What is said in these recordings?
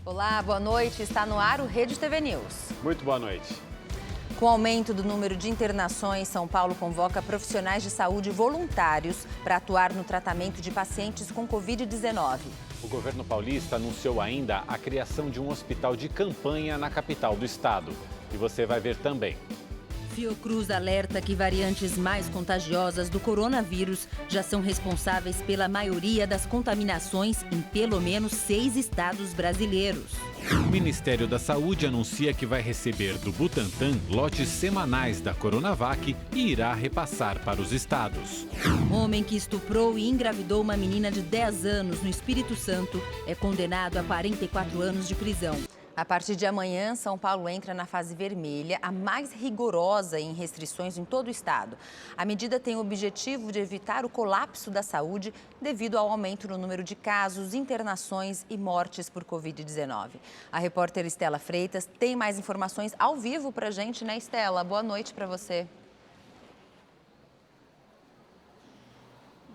Olá, boa noite. Está no ar o Rede TV News. Muito boa noite. Com o aumento do número de internações, São Paulo convoca profissionais de saúde voluntários para atuar no tratamento de pacientes com Covid-19. O governo paulista anunciou ainda a criação de um hospital de campanha na capital do estado. E você vai ver também. Fiocruz alerta que variantes mais contagiosas do coronavírus já são responsáveis pela maioria das contaminações em pelo menos 6 estados brasileiros. O Ministério da Saúde anuncia que vai receber do Butantan lotes semanais da Coronavac e irá repassar para os estados. Homem que estuprou e engravidou uma menina de 10 anos no Espírito Santo é condenado a 44 anos de prisão. A partir de amanhã, São Paulo entra na fase vermelha, a mais rigorosa em restrições em todo o estado. A medida tem o objetivo de evitar o colapso da saúde devido ao aumento no número de casos, internações e mortes por Covid-19. A repórter Estela Freitas tem mais informações ao vivo para a gente, né, Estela? Boa noite para você.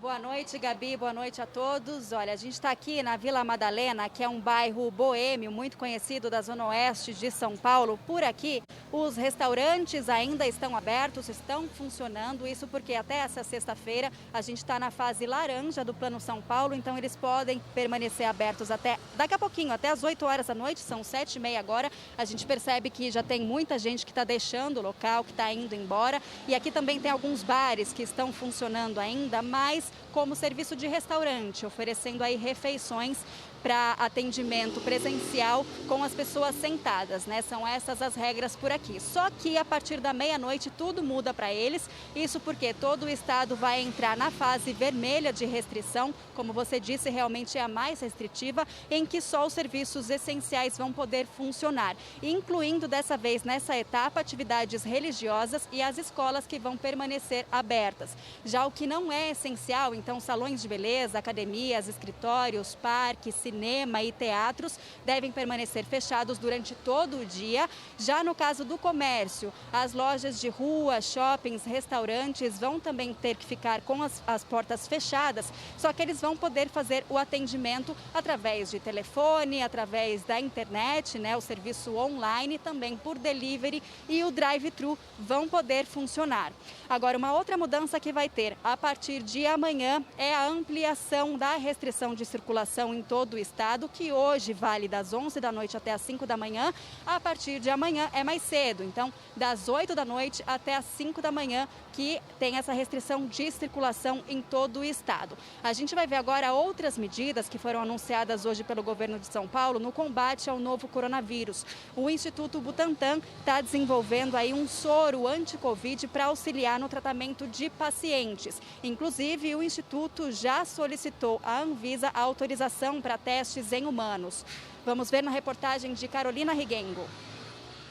Boa noite, Gabi. Boa noite a todos. Olha, a gente está aqui na Vila Madalena, que é um bairro boêmio, muito conhecido da Zona Oeste de São Paulo. Por aqui, os restaurantes ainda estão abertos, estão funcionando. Isso porque até essa sexta-feira a gente está na fase laranja do Plano São Paulo, então eles podem permanecer abertos até daqui a pouquinho, até as 8 horas da noite, são 7h30 agora. A gente percebe que já tem muita gente que está deixando o local, que está indo embora. E aqui também tem alguns bares que estão funcionando ainda, mas como serviço de restaurante, oferecendo aí refeições para atendimento presencial com as pessoas sentadas, né? São essas as regras por aqui. Só que a partir da meia-noite tudo muda para eles. Isso porque todo o estado vai entrar na fase vermelha de restrição, como você disse, realmente é a mais restritiva, em que só os serviços essenciais vão poder funcionar, incluindo dessa vez nessa etapa atividades religiosas e as escolas que vão permanecer abertas. Já o que não é essencial, então salões de beleza, academias, escritórios, parques, cinema e teatros devem permanecer fechados durante todo o dia. Já no caso do comércio, as lojas de rua, shoppings, restaurantes vão também ter que ficar com as portas fechadas, só que eles vão poder fazer o atendimento através de telefone, através da internet, né, o serviço online, também por delivery, e o drive-thru vão poder funcionar. Agora, uma outra mudança que vai ter a partir de amanhã é a ampliação da restrição de circulação em todo o estado, que hoje vale das 11 da noite até as 5 da manhã. A partir de amanhã é mais cedo, então das 8 da noite até as 5 da manhã, que tem essa restrição de circulação em todo o estado. A gente vai ver agora outras medidas que foram anunciadas hoje pelo governo de São Paulo no combate ao novo coronavírus. O Instituto Butantan está desenvolvendo aí um soro anti-Covid para auxiliar no tratamento de pacientes. Inclusive, o Instituto já solicitou à Anvisa a autorização para testes em humanos. Vamos ver na reportagem de Carolina Riguengo.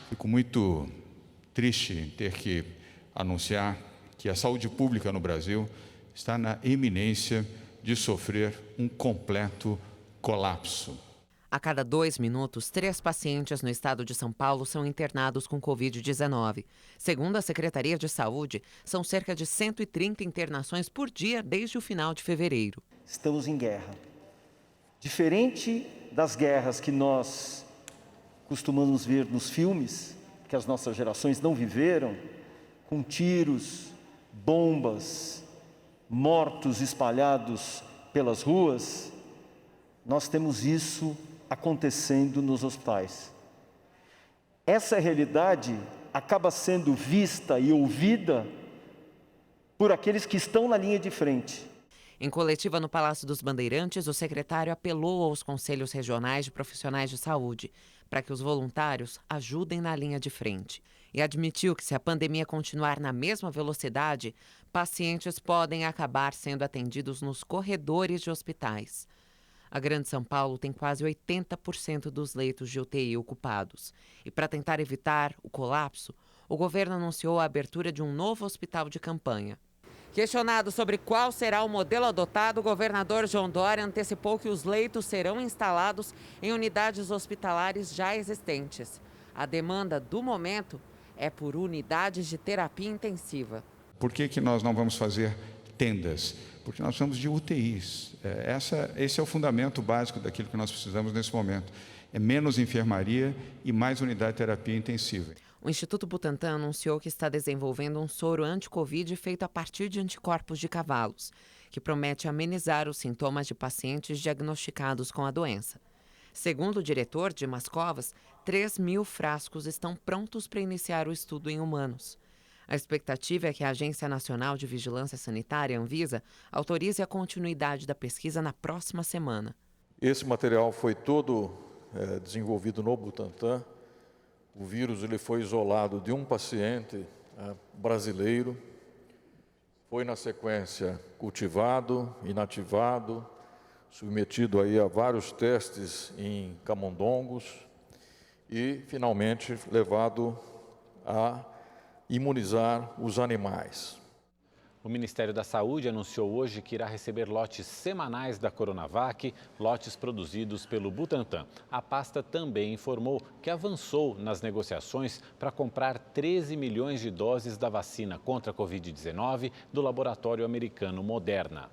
Fico muito triste em ter que anunciar que a saúde pública no Brasil está na iminência de sofrer um completo colapso. A cada 2 minutos, 3 pacientes no estado de São Paulo são internados com Covid-19. Segundo a Secretaria de Saúde, são cerca de 130 internações por dia desde o final de fevereiro. Estamos em guerra. Diferente das guerras que nós costumamos ver nos filmes, que as nossas gerações não viveram, com tiros, bombas, mortos espalhados pelas ruas, nós temos isso acontecendo nos hospitais. Essa realidade acaba sendo vista e ouvida por aqueles que estão na linha de frente. Em coletiva no Palácio dos Bandeirantes, o secretário apelou aos conselhos regionais de profissionais de saúde para que os voluntários ajudem na linha de frente. E admitiu que, se a pandemia continuar na mesma velocidade, pacientes podem acabar sendo atendidos nos corredores de hospitais. A Grande São Paulo tem quase 80% dos leitos de UTI ocupados. E para tentar evitar o colapso, o governo anunciou a abertura de um novo hospital de campanha. Questionado sobre qual será o modelo adotado, o governador João Dória antecipou que os leitos serão instalados em unidades hospitalares já existentes. A demanda do momento é por unidades de terapia intensiva. Por que nós não vamos fazer tendas, porque nós precisamos de UTIs. Esse é o fundamento básico daquilo que nós precisamos nesse momento. É menos enfermaria e mais unidade de terapia intensiva. O Instituto Butantan anunciou que está desenvolvendo um soro anti-Covid feito a partir de anticorpos de cavalos, que promete amenizar os sintomas de pacientes diagnosticados com a doença. Segundo o diretor, Dimas Covas, 3.000 frascos estão prontos para iniciar o estudo em humanos. A expectativa é que a Agência Nacional de Vigilância Sanitária, Anvisa, autorize a continuidade da pesquisa na próxima semana. Esse material foi todo desenvolvido no Butantan. O vírus ele foi isolado de um paciente brasileiro, foi na sequência cultivado, inativado, submetido aí a vários testes em camundongos e, finalmente, levado a imunizar os animais. O Ministério da Saúde anunciou hoje que irá receber lotes semanais da Coronavac, lotes produzidos pelo Butantan. A pasta também informou que avançou nas negociações para comprar 13 milhões de doses da vacina contra a Covid-19 do laboratório americano Moderna.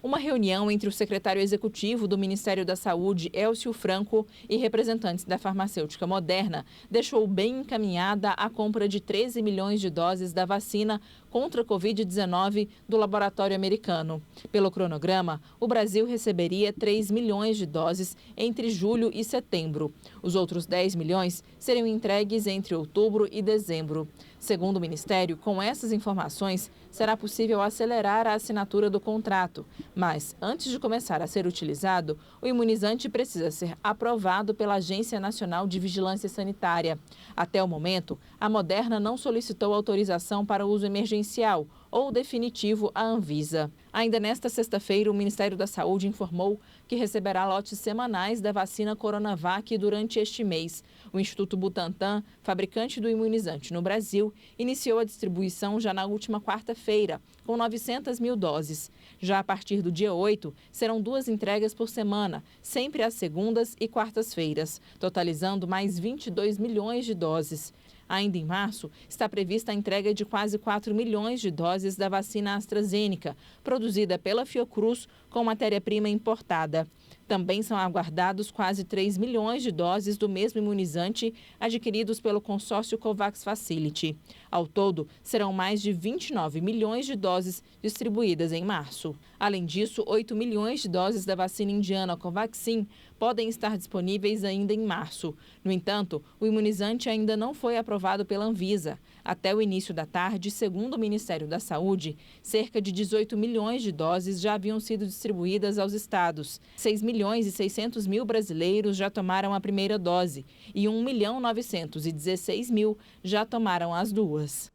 Uma reunião entre o secretário executivo do Ministério da Saúde, Elcio Franco, e representantes da farmacêutica Moderna deixou bem encaminhada a compra de 13 milhões de doses da vacina contra a Covid-19 do laboratório americano. Pelo cronograma, o Brasil receberia 3 milhões de doses entre julho e setembro. Os outros 10 milhões seriam entregues entre outubro e dezembro. Segundo o Ministério, com essas informações, será possível acelerar a assinatura do contrato. Mas, antes de começar a ser utilizado, o imunizante precisa ser aprovado pela Agência Nacional de Vigilância Sanitária. Até o momento, a Moderna não solicitou autorização para uso emergencial ou definitivo à Anvisa. Ainda nesta sexta-feira, o Ministério da Saúde informou que receberá lotes semanais da vacina Coronavac durante este mês. O Instituto Butantan, fabricante do imunizante no Brasil, iniciou a distribuição já na última quarta-feira, com 900 mil doses. Já a partir do dia 8, serão 2 entregas por semana, sempre às segundas e quartas-feiras, totalizando mais 22 milhões de doses. Ainda em março, está prevista a entrega de quase 4 milhões de doses da vacina AstraZeneca, produzida pela Fiocruz com matéria-prima importada. Também são aguardados quase 3 milhões de doses do mesmo imunizante adquiridos pelo consórcio COVAX Facility. Ao todo, serão mais de 29 milhões de doses distribuídas em março. Além disso, 8 milhões de doses da vacina indiana Covaxin podem estar disponíveis ainda em março. No entanto, o imunizante ainda não foi aprovado pela Anvisa. Até o início da tarde, segundo o Ministério da Saúde, cerca de 18 milhões de doses já haviam sido distribuídas aos estados. 6 milhões e 600 mil brasileiros já tomaram a primeira dose e 1.916.000 já tomaram as duas.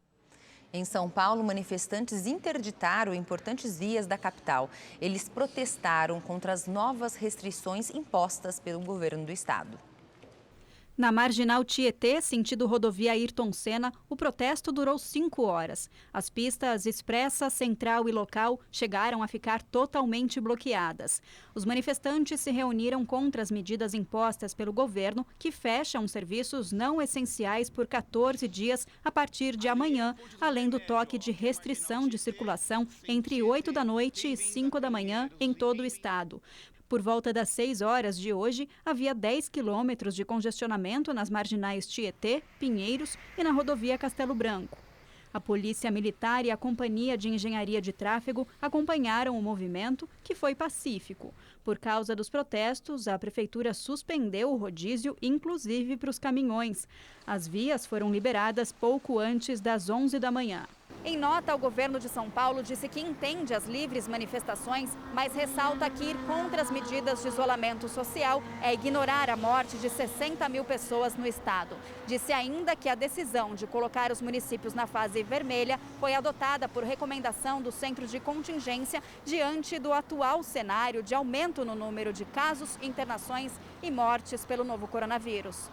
Em São Paulo, manifestantes interditaram importantes vias da capital. Eles protestaram contra as novas restrições impostas pelo governo do estado. Na Marginal Tietê, sentido rodovia Ayrton Senna, o protesto durou 5 horas. As pistas expressa, central e local chegaram a ficar totalmente bloqueadas. Os manifestantes se reuniram contra as medidas impostas pelo governo, que fecham serviços não essenciais por 14 dias a partir de amanhã, além do toque de restrição de circulação entre 8 da noite e 5 da manhã em todo o estado. Por volta das 6 horas de hoje, havia 10 quilômetros de congestionamento nas marginais Tietê, Pinheiros e na rodovia Castelo Branco. A Polícia Militar e a Companhia de Engenharia de Tráfego acompanharam o movimento, que foi pacífico. Por causa dos protestos, a Prefeitura suspendeu o rodízio, inclusive para os caminhões. As vias foram liberadas pouco antes das 11 da manhã. Em nota, o governo de São Paulo disse que entende as livres manifestações, mas ressalta que ir contra as medidas de isolamento social é ignorar a morte de 60 mil pessoas no estado. Disse ainda que a decisão de colocar os municípios na fase vermelha foi adotada por recomendação do Centro de Contingência diante do atual cenário de aumento no número de casos, internações e mortes pelo novo coronavírus.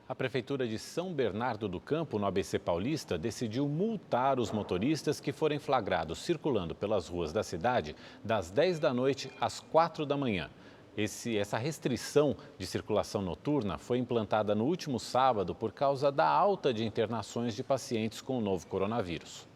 A Prefeitura de São Bernardo do Campo, no ABC Paulista, decidiu multar os motoristas que forem flagrados circulando pelas ruas da cidade das 10 da noite às 4 da manhã. Essa restrição de circulação noturna foi implantada no último sábado por causa da alta de internações de pacientes com o novo coronavírus.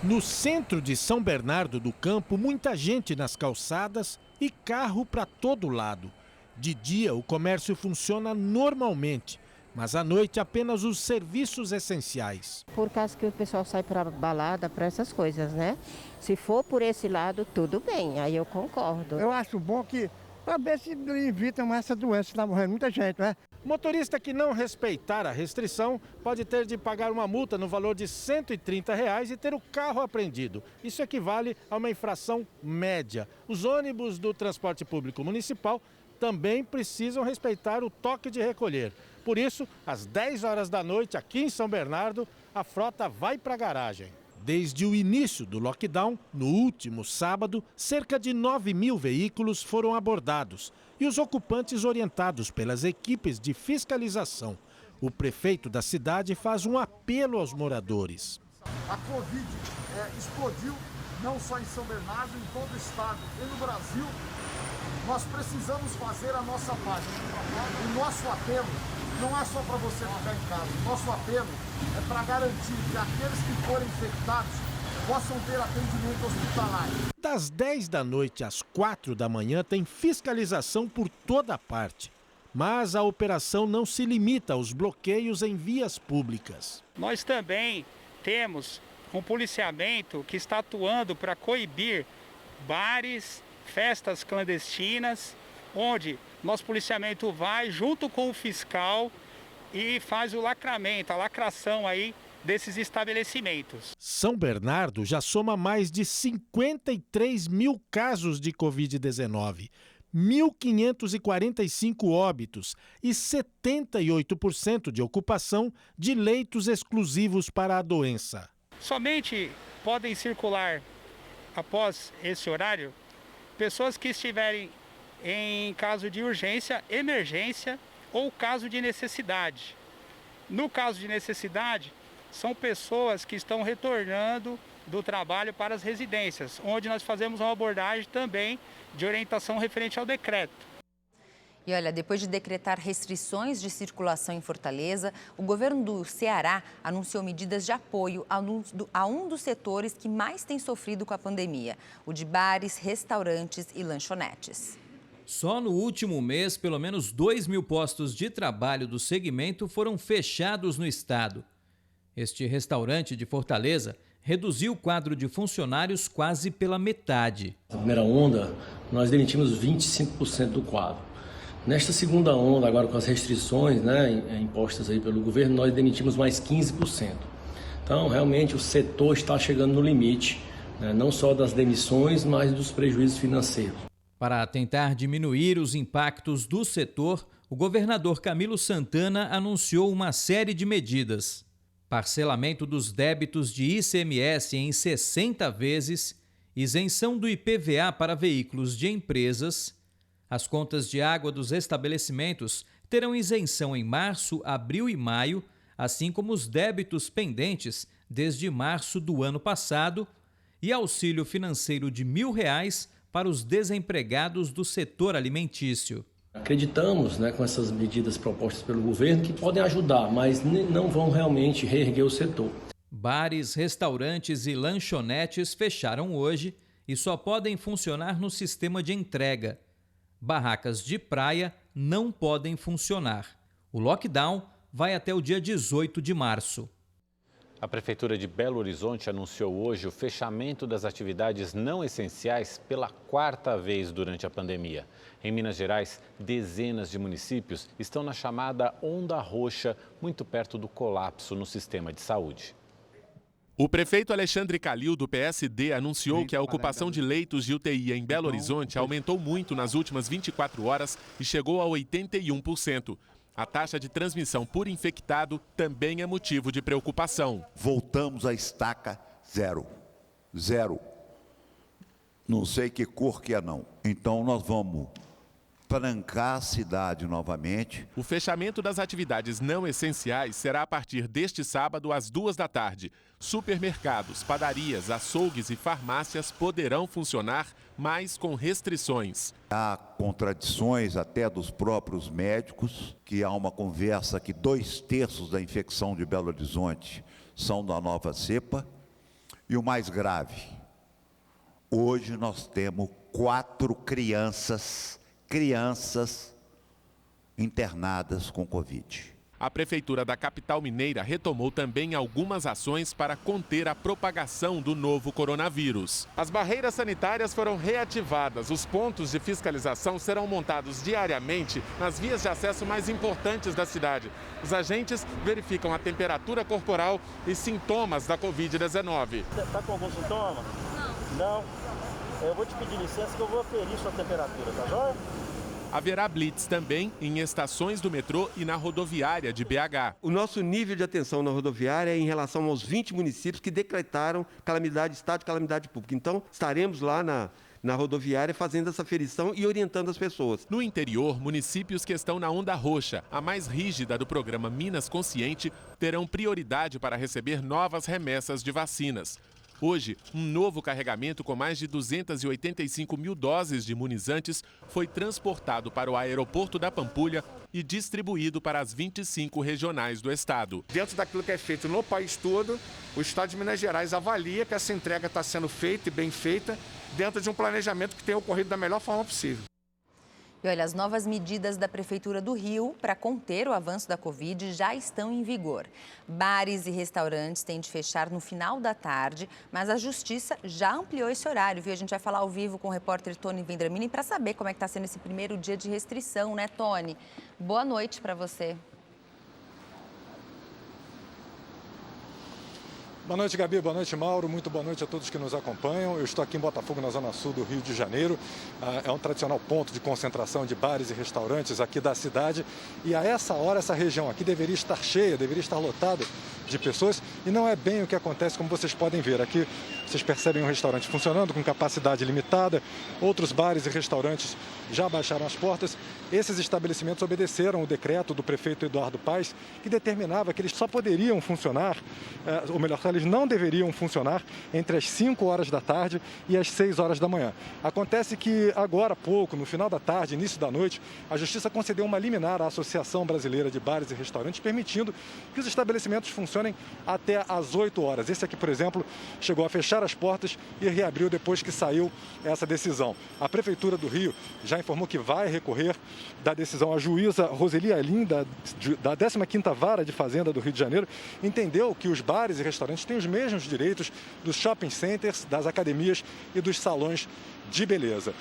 No centro de São Bernardo do Campo, muita gente nas calçadas e carro para todo lado. De dia, o comércio funciona normalmente, mas à noite apenas os serviços essenciais. Por causa que o pessoal sai para balada, para essas coisas, né? Se for por esse lado, tudo bem, aí eu concordo. Eu acho bom que, para ver se evitam essa doença, está morrendo muita gente, né? Motorista que não respeitar a restrição pode ter de pagar uma multa no valor de R$ 130 e ter o carro apreendido. Isso equivale a uma infração média. Os ônibus do transporte público municipal também precisam respeitar o toque de recolher. Por isso, às 10 horas da noite, aqui em São Bernardo, a frota vai para a garagem. Desde o início do lockdown, no último sábado, cerca de 9.000 veículos foram abordados e os ocupantes orientados pelas equipes de fiscalização. O prefeito da cidade faz um apelo aos moradores. A Covid explodiu, não só em São Bernardo, em todo o estado e no Brasil. Nós precisamos fazer a nossa parte. O nosso apelo não é só para você ficar em casa. O nosso apelo é para garantir que aqueles que forem infectados possam ter atendimento hospitalar. Das 10 da noite às 4 da manhã tem fiscalização por toda parte. Mas a operação não se limita aos bloqueios em vias públicas. Nós também temos um policiamento que está atuando para coibir bares, festas clandestinas, onde nosso policiamento vai junto com o fiscal e faz o lacramento, a lacração aí desses estabelecimentos. São Bernardo já soma mais de 53 mil casos de Covid-19, 1.545 óbitos e 78% de ocupação de leitos exclusivos para a doença. Somente podem circular após esse horário pessoas que estiverem em caso de urgência, emergência ou caso de necessidade. No caso de necessidade, são pessoas que estão retornando do trabalho para as residências, onde nós fazemos uma abordagem também de orientação referente ao decreto. E olha, depois de decretar restrições de circulação em Fortaleza, o governo do Ceará anunciou medidas de apoio a um dos setores que mais tem sofrido com a pandemia, o de bares, restaurantes e lanchonetes. Só no último mês, pelo menos 2.000 postos de trabalho do segmento foram fechados no estado. Este restaurante de Fortaleza reduziu o quadro de funcionários quase pela metade. Na primeira onda, nós demitimos 25% do quadro. Nesta segunda onda, agora com as restrições, impostas aí pelo governo, nós demitimos mais 15%. Então, realmente, o setor está chegando no limite, não só das demissões, mas dos prejuízos financeiros. Para tentar diminuir os impactos do setor, o governador Camilo Santana anunciou uma série de medidas. Parcelamento dos débitos de ICMS em 60 vezes, isenção do IPVA para veículos de empresas. As contas de água dos estabelecimentos terão isenção em março, abril e maio, assim como os débitos pendentes desde março do ano passado e auxílio financeiro de R$ 1.000 para os desempregados do setor alimentício. Acreditamos, com essas medidas propostas pelo governo que podem ajudar, mas não vão realmente reerguer o setor. Bares, restaurantes e lanchonetes fecharam hoje e só podem funcionar no sistema de entrega. Barracas de praia não podem funcionar. O lockdown vai até o dia 18 de março. A Prefeitura de Belo Horizonte anunciou hoje o fechamento das atividades não essenciais pela 4ª vez durante a pandemia. Em Minas Gerais, dezenas de municípios estão na chamada onda roxa, muito perto do colapso no sistema de saúde. O prefeito Alexandre Calil, do PSD, anunciou que a ocupação de leitos de UTI em Belo Horizonte aumentou muito nas últimas 24 horas e chegou a 81%. A taxa de transmissão por infectado também é motivo de preocupação. Voltamos à estaca zero. Zero. Não sei que cor que é não. Então nós vamos trancar a cidade novamente. O fechamento das atividades não essenciais será a partir deste sábado às 2 da tarde. Supermercados, padarias, açougues e farmácias poderão funcionar, mas com restrições. Há contradições até dos próprios médicos, que há uma conversa que 2/3 da infecção de Belo Horizonte são da nova cepa. E o mais grave, hoje nós temos 4 crianças internadas com Covid. A Prefeitura da capital mineira retomou também algumas ações para conter a propagação do novo coronavírus. As barreiras sanitárias foram reativadas. Os pontos de fiscalização serão montados diariamente nas vias de acesso mais importantes da cidade. Os agentes verificam a temperatura corporal e sintomas da Covid-19. Está com algum sintoma? Não. Eu vou te pedir licença que eu vou aferir sua temperatura, tá joia? Haverá blitz também em estações do metrô e na rodoviária de BH. O nosso nível de atenção na rodoviária é em relação aos 20 municípios que decretaram calamidade de estado de calamidade pública. Então, estaremos lá na rodoviária fazendo essa aferição e orientando as pessoas. No interior, municípios que estão na onda roxa, a mais rígida do programa Minas Consciente, terão prioridade para receber novas remessas de vacinas. Hoje, um novo carregamento com mais de 285 mil doses de imunizantes foi transportado para o aeroporto da Pampulha e distribuído para as 25 regionais do estado. Dentro daquilo que é feito no país todo, o Estado de Minas Gerais avalia que essa entrega está sendo feita e bem feita dentro de um planejamento que tenha ocorrido da melhor forma possível. E olha, as novas medidas da Prefeitura do Rio para conter o avanço da Covid já estão em vigor. Bares e restaurantes têm de fechar no final da tarde, mas a Justiça já ampliou esse horário, viu? A gente vai falar ao vivo com o repórter Tony Vendramini para saber como é que está sendo esse primeiro dia de restrição, né, Tony? Boa noite para você. Boa noite, Gabi. Boa noite, Mauro. Muito boa noite a todos que nos acompanham. Eu estou aqui em Botafogo, na zona sul do Rio de Janeiro. É um tradicional ponto de concentração de bares e restaurantes aqui da cidade. E a essa hora, essa região aqui deveria estar cheia, deveria estar lotada de pessoas. E não é bem o que acontece, como vocês podem ver. Aqui vocês percebem um restaurante funcionando com capacidade limitada. Outros bares e restaurantes já baixaram as portas. Esses estabelecimentos obedeceram o decreto do prefeito Eduardo Paes, que determinava que eles só poderiam funcionar, ou melhor, eles não deveriam funcionar entre as 5 horas da tarde e as 6 horas da manhã. Acontece que agora há pouco, no final da tarde, início da noite, a Justiça concedeu uma liminar à Associação Brasileira de Bares e Restaurantes, permitindo que os estabelecimentos funcionem até às 8 horas. Esse aqui, por exemplo, chegou a fechar as portas e reabriu depois que saiu essa decisão. A Prefeitura do Rio já informou que vai recorrer da decisão. A juíza Roseli Alim, da 15ª Vara de Fazenda do Rio de Janeiro, entendeu que os bares e restaurantes têm os mesmos direitos dos shopping centers, das academias e dos salões de beleza.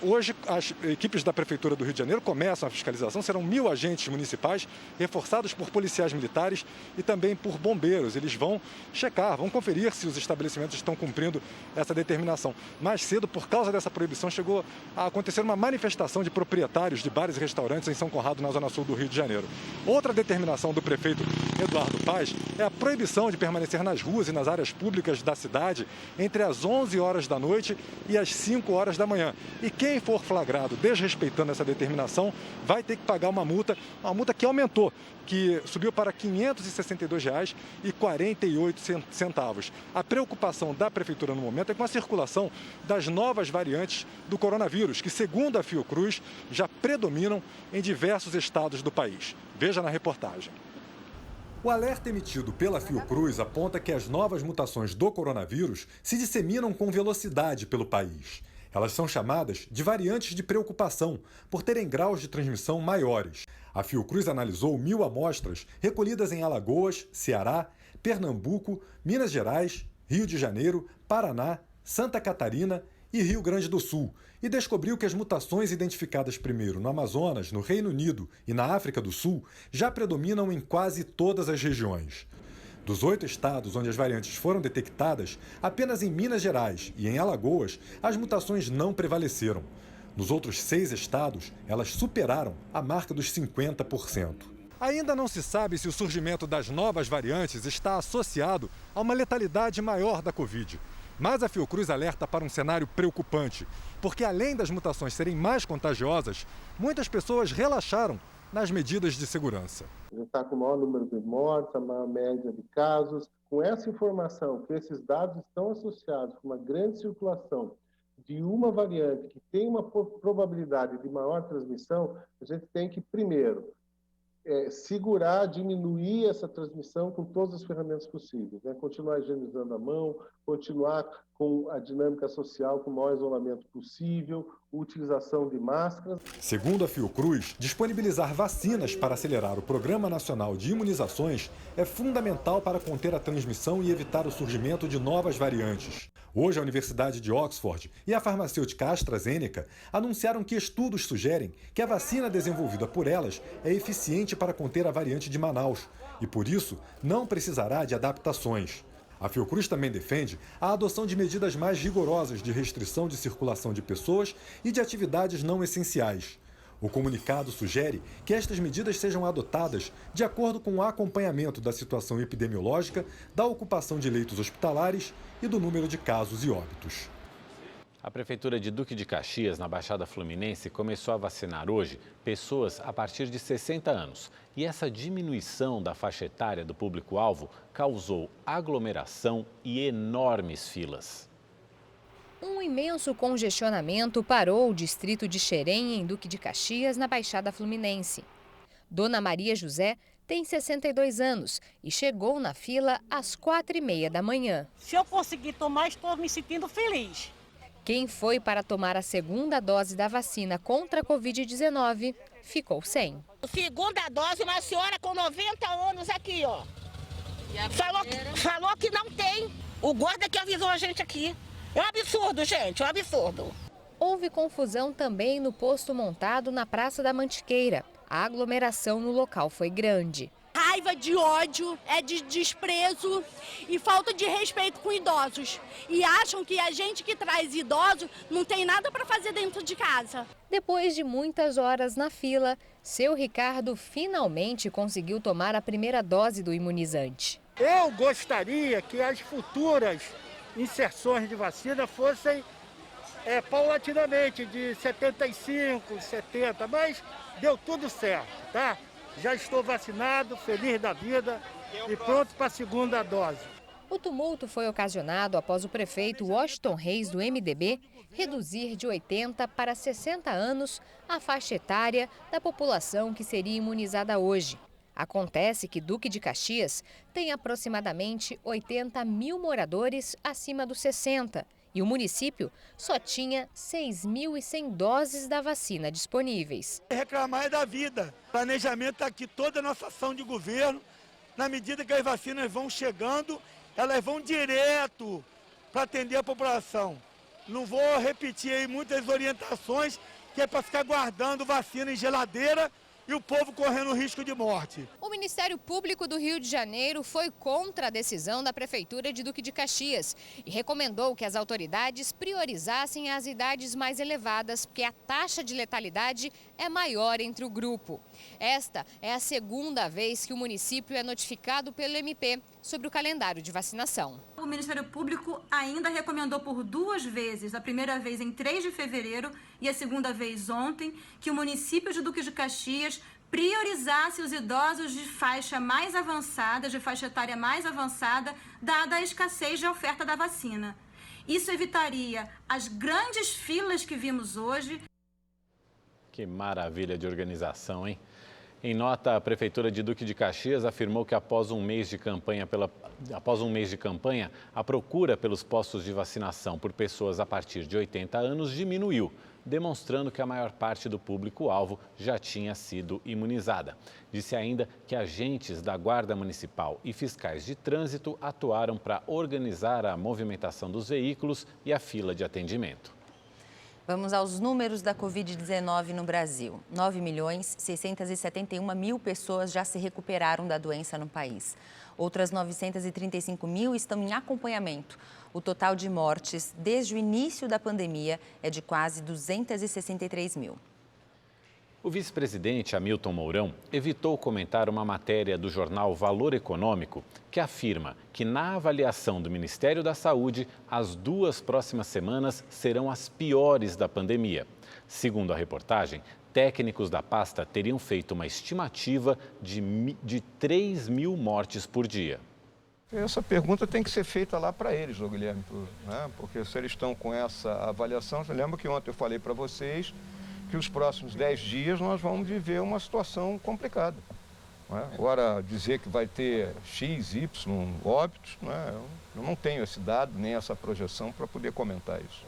Hoje, as equipes da Prefeitura do Rio de Janeiro começam a fiscalização. Serão 1.000 agentes municipais, reforçados por policiais militares e também por bombeiros. Eles vão checar, vão conferir se os estabelecimentos estão cumprindo essa determinação. Mais cedo, por causa dessa proibição, chegou a acontecer uma manifestação de proprietários de bares e restaurantes em São Conrado, na zona sul do Rio de Janeiro. Outra determinação do prefeito Eduardo Paes é a proibição de permanecer nas ruas e nas áreas públicas da cidade entre as 11 horas da noite e as 5 horas da manhã. E quem for flagrado desrespeitando essa determinação vai ter que pagar uma multa que aumentou, que subiu para R$ 562,48. A preocupação da Prefeitura no momento é com a circulação das novas variantes do coronavírus, que, segundo a Fiocruz, já predominam em diversos estados do país. Veja na reportagem. O alerta emitido pela Fiocruz aponta que as novas mutações do coronavírus se disseminam com velocidade pelo país. Elas são chamadas de variantes de preocupação, por terem graus de transmissão maiores. A Fiocruz analisou 1.000 amostras recolhidas em Alagoas, Ceará, Pernambuco, Minas Gerais, Rio de Janeiro, Paraná, Santa Catarina e Rio Grande do Sul, e descobriu que as mutações identificadas primeiro no Amazonas, no Reino Unido e na África do Sul já predominam em quase todas as regiões. Dos 8 estados onde as variantes foram detectadas, apenas em Minas Gerais e em Alagoas as mutações não prevaleceram. Nos outros 6 estados, elas superaram a marca dos 50%. Ainda não se sabe se o surgimento das novas variantes está associado a uma letalidade maior da Covid. Mas a Fiocruz alerta para um cenário preocupante, porque além das mutações serem mais contagiosas, muitas pessoas relaxaram nas medidas de segurança. A gente está com o maior número de mortes, a maior média de casos. Com essa informação, que esses dados estão associados com uma grande circulação de uma variante que tem uma probabilidade de maior transmissão, a gente tem que, primeiro, segurar, diminuir essa transmissão com todas as ferramentas possíveis, né? Continuar higienizando a mão, continuar com a dinâmica social, com o maior isolamento possível, utilização de máscaras. Segundo a Fiocruz, disponibilizar vacinas para acelerar o Programa Nacional de Imunizações é fundamental para conter a transmissão e evitar o surgimento de novas variantes. Hoje, a Universidade de Oxford e a farmacêutica AstraZeneca anunciaram que estudos sugerem que a vacina desenvolvida por elas é eficiente para conter a variante de Manaus e, por isso, não precisará de adaptações. A Fiocruz também defende a adoção de medidas mais rigorosas de restrição de circulação de pessoas e de atividades não essenciais. O comunicado sugere que estas medidas sejam adotadas de acordo com o acompanhamento da situação epidemiológica, da ocupação de leitos hospitalares e do número de casos e óbitos. A Prefeitura de Duque de Caxias, na Baixada Fluminense, começou a vacinar hoje pessoas a partir de 60 anos. E essa diminuição da faixa etária do público-alvo causou aglomeração e enormes filas. Um imenso congestionamento parou o distrito de Xerém, em Duque de Caxias, na Baixada Fluminense. Dona Maria José tem 62 anos e chegou na fila às 4h30 da manhã. Se eu conseguir tomar, estou me sentindo feliz. Quem foi para tomar a segunda dose da vacina contra a Covid-19 ficou sem. Segunda dose, uma senhora com 90 anos aqui, ó. Falou que não tem. O guarda que avisou a gente aqui. É um absurdo, gente, é um absurdo. Houve confusão também no posto montado na Praça da Mantiqueira. A aglomeração no local foi grande. Raiva, de ódio, de desprezo e falta de respeito com idosos. E acham que a gente que traz idosos não tem nada para fazer dentro de casa. Depois de muitas horas na fila, seu Ricardo finalmente conseguiu tomar a primeira dose do imunizante. Eu gostaria que as futuras inserções de vacina fossem paulatinamente, de 75, 70, mas deu tudo certo, tá? Já estou vacinado, feliz da vida e pronto para a segunda dose. O tumulto foi ocasionado após o prefeito Washington Reis, do MDB, reduzir de 80 para 60 anos a faixa etária da população que seria imunizada hoje. Acontece que Duque de Caxias tem aproximadamente 80 mil moradores acima dos 60 e o município só tinha 6.100 doses da vacina disponíveis. Reclamar é da vida. O planejamento está aqui, toda a nossa ação de governo, na medida que as vacinas vão chegando, elas vão direto para atender a população. Não vou repetir aí muitas orientações, que é para ficar guardando vacina em geladeira e o povo correndo risco de morte. O Ministério Público do Rio de Janeiro foi contra a decisão da Prefeitura de Duque de Caxias e recomendou que as autoridades priorizassem as idades mais elevadas, porque a taxa de letalidade é maior entre o grupo. Esta é a segunda vez que o município é notificado pelo MP sobre o calendário de vacinação. O Ministério Público ainda recomendou por 2 vezes, a primeira vez em 3 de fevereiro e a segunda vez ontem, que o município de Duque de Caxias priorizasse os idosos de faixa mais avançada, de faixa etária mais avançada, dada a escassez de oferta da vacina. Isso evitaria as grandes filas que vimos hoje. Que maravilha de organização, hein? Em nota, a Prefeitura de Duque de Caxias afirmou que após um mês de campanha, a procura pelos postos de vacinação por pessoas a partir de 80 anos diminuiu, demonstrando que a maior parte do público-alvo já tinha sido imunizada. Disse ainda que agentes da Guarda Municipal e fiscais de trânsito atuaram para organizar a movimentação dos veículos e a fila de atendimento. Vamos aos números da Covid-19 no Brasil. 9.671.000 pessoas já se recuperaram da doença no país. Outras 935 mil estão em acompanhamento. O total de mortes desde o início da pandemia é de quase 263 mil. O vice-presidente Hamilton Mourão evitou comentar uma matéria do jornal Valor Econômico que afirma que, na avaliação do Ministério da Saúde, as 2 próximas semanas serão as piores da pandemia. Segundo a reportagem, técnicos da pasta teriam feito uma estimativa de 3 mil mortes por dia. Essa pergunta tem que ser feita lá para eles, Guilherme, né? Porque se eles estão com essa avaliação, você lembra que ontem eu falei para vocês que os próximos 10 dias nós vamos viver uma situação complicada. Né? Agora, dizer que vai ter X, Y óbitos, né? Eu não tenho esse dado, nem essa projeção para poder comentar isso.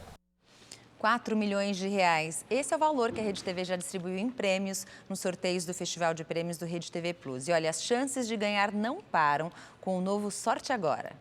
4 milhões de reais. Esse é o valor que a Rede TV já distribuiu em prêmios nos sorteios do Festival de Prêmios do Rede TV Plus. E olha, as chances de ganhar não param com o novo Sorte Agora.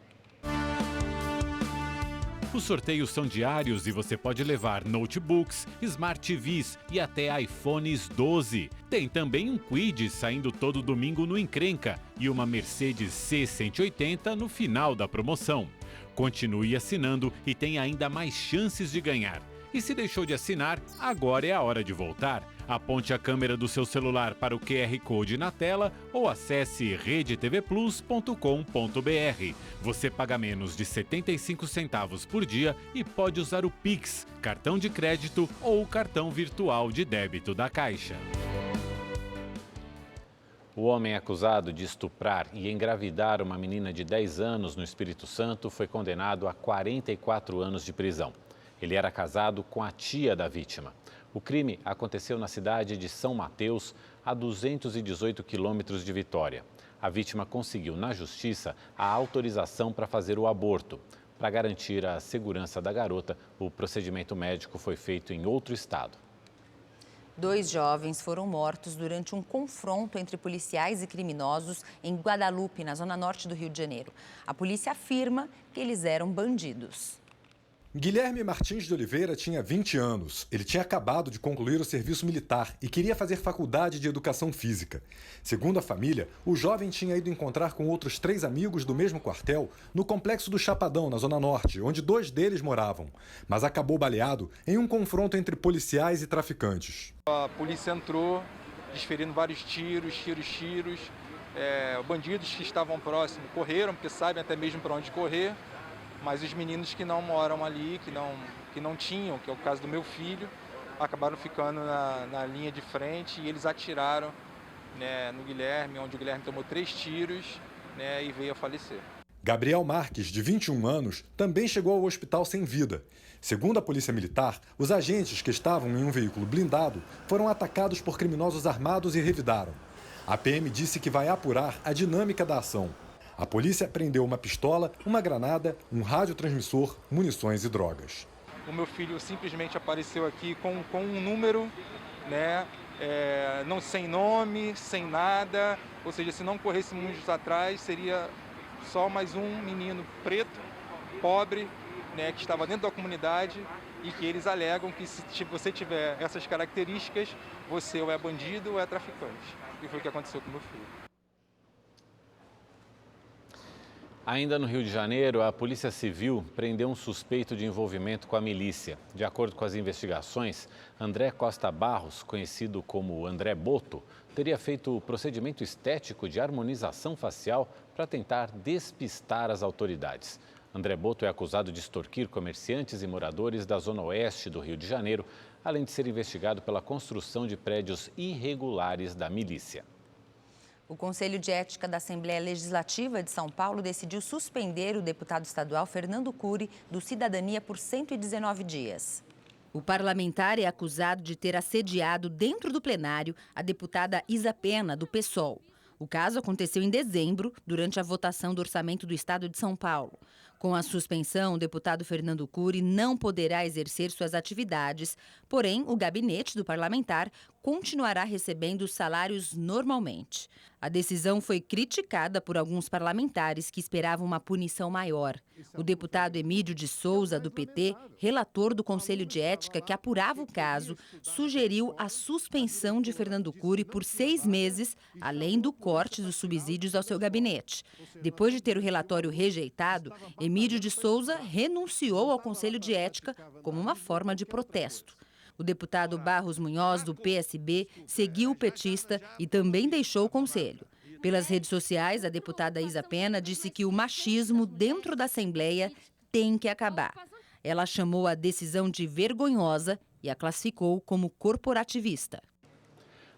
Os sorteios são diários e você pode levar notebooks, Smart TVs e até iPhones 12. Tem também um Kwid saindo todo domingo no Encrenca e uma Mercedes C180 no final da promoção. Continue assinando e tem ainda mais chances de ganhar. E se deixou de assinar, agora é a hora de voltar. Aponte a câmera do seu celular para o QR Code na tela ou acesse redetvplus.com.br. Você paga menos de 75 centavos por dia e pode usar o Pix, cartão de crédito ou o cartão virtual de débito da Caixa. O homem acusado de estuprar e engravidar uma menina de 10 anos no Espírito Santo foi condenado a 44 anos de prisão. Ele era casado com a tia da vítima. O crime aconteceu na cidade de São Mateus, a 218 quilômetros de Vitória. A vítima conseguiu, na justiça, a autorização para fazer o aborto. Para garantir a segurança da garota, o procedimento médico foi feito em outro estado. 2 jovens foram mortos durante um confronto entre policiais e criminosos em Guadalupe, na zona norte do Rio de Janeiro. A polícia afirma que eles eram bandidos. Guilherme Martins de Oliveira tinha 20 anos. Ele tinha acabado de concluir o serviço militar e queria fazer faculdade de educação física. Segundo a família, o jovem tinha ido encontrar com outros 3 amigos do mesmo quartel no complexo do Chapadão, na Zona Norte, onde 2 deles moravam. Mas acabou baleado em um confronto entre policiais e traficantes. A polícia entrou, desferindo vários tiros. Bandidos que estavam próximos correram, porque sabem até mesmo para onde correr. Mas os meninos que não moram ali, que não tinham, que é o caso do meu filho, acabaram ficando na linha de frente e eles atiraram, né, no Guilherme, onde o Guilherme tomou 3 tiros, né, e veio a falecer. Gabriel Marques, de 21 anos, também chegou ao hospital sem vida. Segundo a Polícia Militar, os agentes que estavam em um veículo blindado foram atacados por criminosos armados e revidaram. A PM disse que vai apurar a dinâmica da ação. A polícia apreendeu uma pistola, uma granada, um radiotransmissor, munições e drogas. O meu filho simplesmente apareceu aqui com um número, né, não sem nome, sem nada. Ou seja, se não corrêssemos atrás, seria só mais um menino preto, pobre, né, que estava dentro da comunidade e que eles alegam que se você tiver essas características, você ou é bandido ou é traficante. E foi o que aconteceu com meu filho. Ainda no Rio de Janeiro, a Polícia Civil prendeu um suspeito de envolvimento com a milícia. De acordo com as investigações, André Costa Barros, conhecido como André Boto, teria feito o procedimento estético de harmonização facial para tentar despistar as autoridades. André Boto é acusado de extorquir comerciantes e moradores da zona oeste do Rio de Janeiro, além de ser investigado pela construção de prédios irregulares da milícia. O Conselho de Ética da Assembleia Legislativa de São Paulo decidiu suspender o deputado estadual Fernando Cury do Cidadania por 119 dias. O parlamentar é acusado de ter assediado dentro do plenário a deputada Isa Pena, do PSOL. O caso aconteceu em dezembro, durante a votação do orçamento do estado de São Paulo. Com a suspensão, o deputado Fernando Cury não poderá exercer suas atividades, porém, o gabinete do parlamentar continuará recebendo salários normalmente. A decisão foi criticada por alguns parlamentares que esperavam uma punição maior. O deputado Emídio de Souza, do PT, relator do Conselho de Ética que apurava o caso, sugeriu a suspensão de Fernando Cury por 6 meses, além do corte dos subsídios ao seu gabinete. Depois de ter o relatório rejeitado, Emídio de Souza renunciou ao Conselho de Ética como uma forma de protesto. O deputado Barros Munhoz, do PSB, seguiu o petista e também deixou o conselho. Pelas redes sociais, a deputada Isa Pena disse que o machismo dentro da Assembleia tem que acabar. Ela chamou a decisão de vergonhosa e a classificou como corporativista.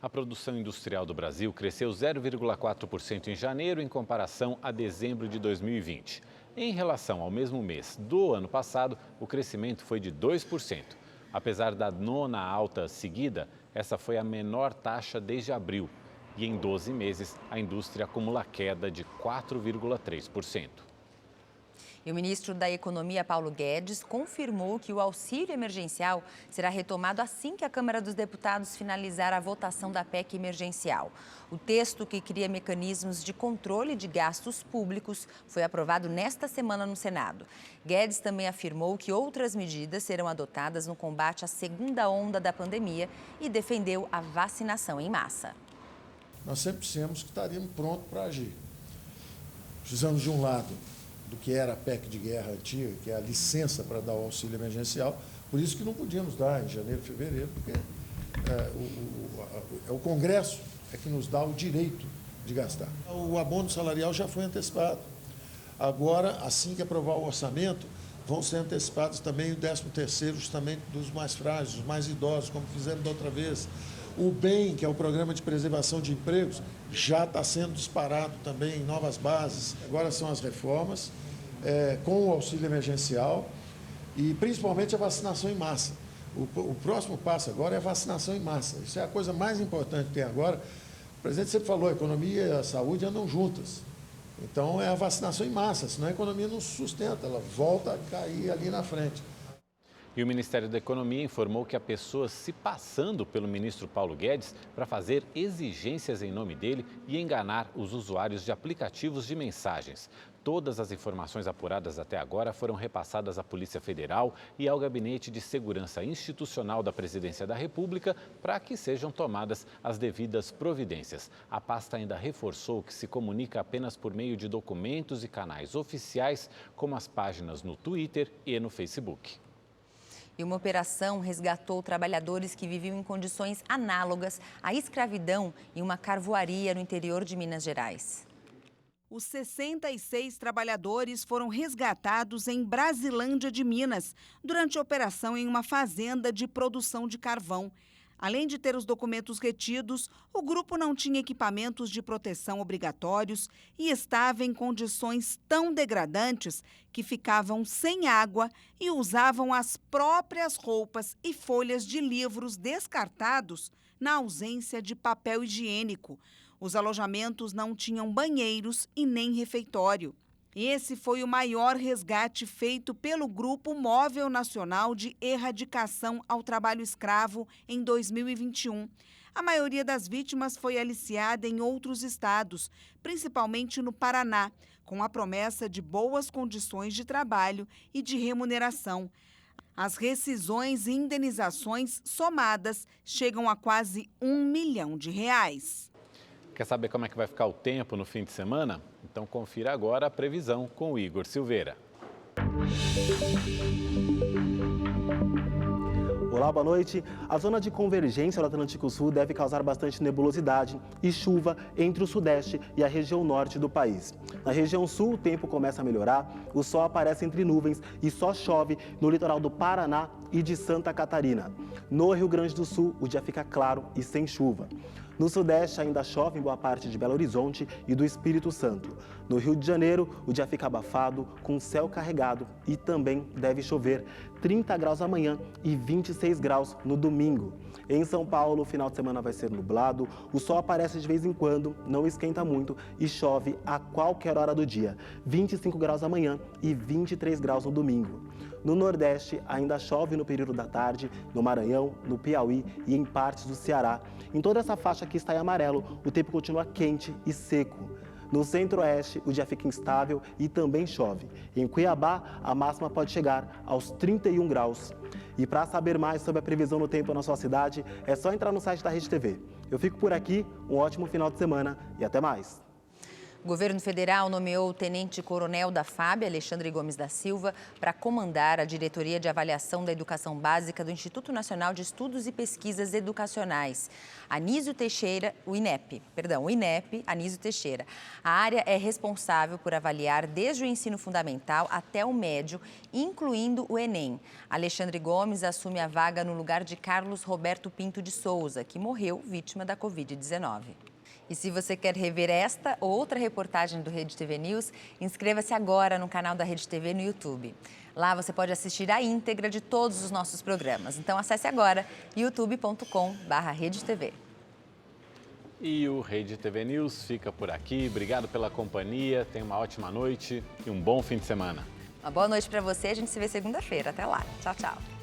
A produção industrial do Brasil cresceu 0,4% em janeiro em comparação a dezembro de 2020. Em relação ao mesmo mês do ano passado, o crescimento foi de 2%. Apesar da 9ª alta seguida, essa foi a menor taxa desde abril. e em 12 meses a indústria acumula queda de 4,3%. E o ministro da Economia, Paulo Guedes, confirmou que o auxílio emergencial será retomado assim que a Câmara dos Deputados finalizar a votação da PEC emergencial. O texto que cria mecanismos de controle de gastos públicos foi aprovado nesta semana no Senado. Guedes também afirmou que outras medidas serão adotadas no combate à segunda onda da pandemia e defendeu a vacinação em massa. Nós sempre dissemos que estaríamos prontos para agir. Precisamos, de um lado, do que era a PEC de guerra antiga, que é a licença para dar o auxílio emergencial, por isso que não podíamos dar em janeiro, fevereiro, porque o Congresso é que nos dá o direito de gastar. O abono salarial já foi antecipado. Agora, assim que aprovar o orçamento, vão ser antecipados também o 13º, justamente dos mais frágeis, dos mais idosos, como fizemos da outra vez. O BEM, que é o Programa de Preservação de Empregos, já está sendo disparado também em novas bases. Agora são as reformas, com o auxílio emergencial e principalmente a vacinação em massa. O próximo passo agora é a vacinação em massa. Isso é a coisa mais importante que tem agora. O presidente sempre falou, a economia e a saúde andam juntas. Então é a vacinação em massa, senão a economia não se sustenta, ela volta a cair ali na frente. E o Ministério da Economia informou que há pessoas se passando pelo ministro Paulo Guedes para fazer exigências em nome dele e enganar os usuários de aplicativos de mensagens. Todas as informações apuradas até agora foram repassadas à Polícia Federal e ao Gabinete de Segurança Institucional da Presidência da República para que sejam tomadas as devidas providências. A pasta ainda reforçou que se comunica apenas por meio de documentos e canais oficiais, como as páginas no Twitter e no Facebook. E uma operação resgatou trabalhadores que viviam em condições análogas à escravidão em uma carvoaria no interior de Minas Gerais. Os 66 trabalhadores foram resgatados em Brasilândia de Minas, durante a operação em uma fazenda de produção de carvão. Além de ter os documentos retidos, o grupo não tinha equipamentos de proteção obrigatórios e estava em condições tão degradantes que ficavam sem água e usavam as próprias roupas e folhas de livros descartados na ausência de papel higiênico. Os alojamentos não tinham banheiros e nem refeitório. Esse foi o maior resgate feito pelo Grupo Móvel Nacional de Erradicação ao Trabalho Escravo em 2021. A maioria das vítimas foi aliciada em outros estados, principalmente no Paraná, com a promessa de boas condições de trabalho e de remuneração. As rescisões e indenizações somadas chegam a quase R$1 milhão. Quer saber como é que vai ficar o tempo no fim de semana? Então confira agora a previsão com o Igor Silveira. Olá, boa noite. A zona de convergência do Atlântico Sul deve causar bastante nebulosidade e chuva entre o sudeste e a região norte do país. Na região sul, o tempo começa a melhorar, o sol aparece entre nuvens e só chove no litoral do Paraná e de Santa Catarina. No Rio Grande do Sul, o dia fica claro e sem chuva. No sudeste, ainda chove em boa parte de Belo Horizonte e do Espírito Santo. No Rio de Janeiro, o dia fica abafado, com céu carregado e também deve chover. 30 graus amanhã e 26 graus no domingo. Em São Paulo, o final de semana vai ser nublado, o sol aparece de vez em quando, não esquenta muito e chove a qualquer hora do dia. 25 graus amanhã e 23 graus no domingo. No Nordeste, ainda chove no período da tarde, no Maranhão, no Piauí e em partes do Ceará. Em toda essa faixa que está em amarelo, o tempo continua quente e seco. No Centro-Oeste, o dia fica instável e também chove. Em Cuiabá, a máxima pode chegar aos 31 graus. E para saber mais sobre a previsão do tempo na sua cidade, é só entrar no site da Rede TV. Eu fico por aqui, um ótimo final de semana e até mais. O governo federal nomeou o tenente-coronel da FAB, Alexandre Gomes da Silva, para comandar a Diretoria de Avaliação da Educação Básica do Instituto Nacional de Estudos e Pesquisas Educacionais. O INEP, Anísio Teixeira. A área é responsável por avaliar desde o ensino fundamental até o médio, incluindo o Enem. Alexandre Gomes assume a vaga no lugar de Carlos Roberto Pinto de Souza, que morreu vítima da Covid-19. E se você quer rever esta ou outra reportagem do Rede TV News, inscreva-se agora no canal da Rede TV no YouTube. Lá você pode assistir a íntegra de todos os nossos programas. Então acesse agora youtube.com/redetv. E o Rede TV News fica por aqui. Obrigado pela companhia, tenha uma ótima noite e um bom fim de semana. Uma boa noite para você, a gente se vê segunda-feira. Até lá. Tchau, tchau.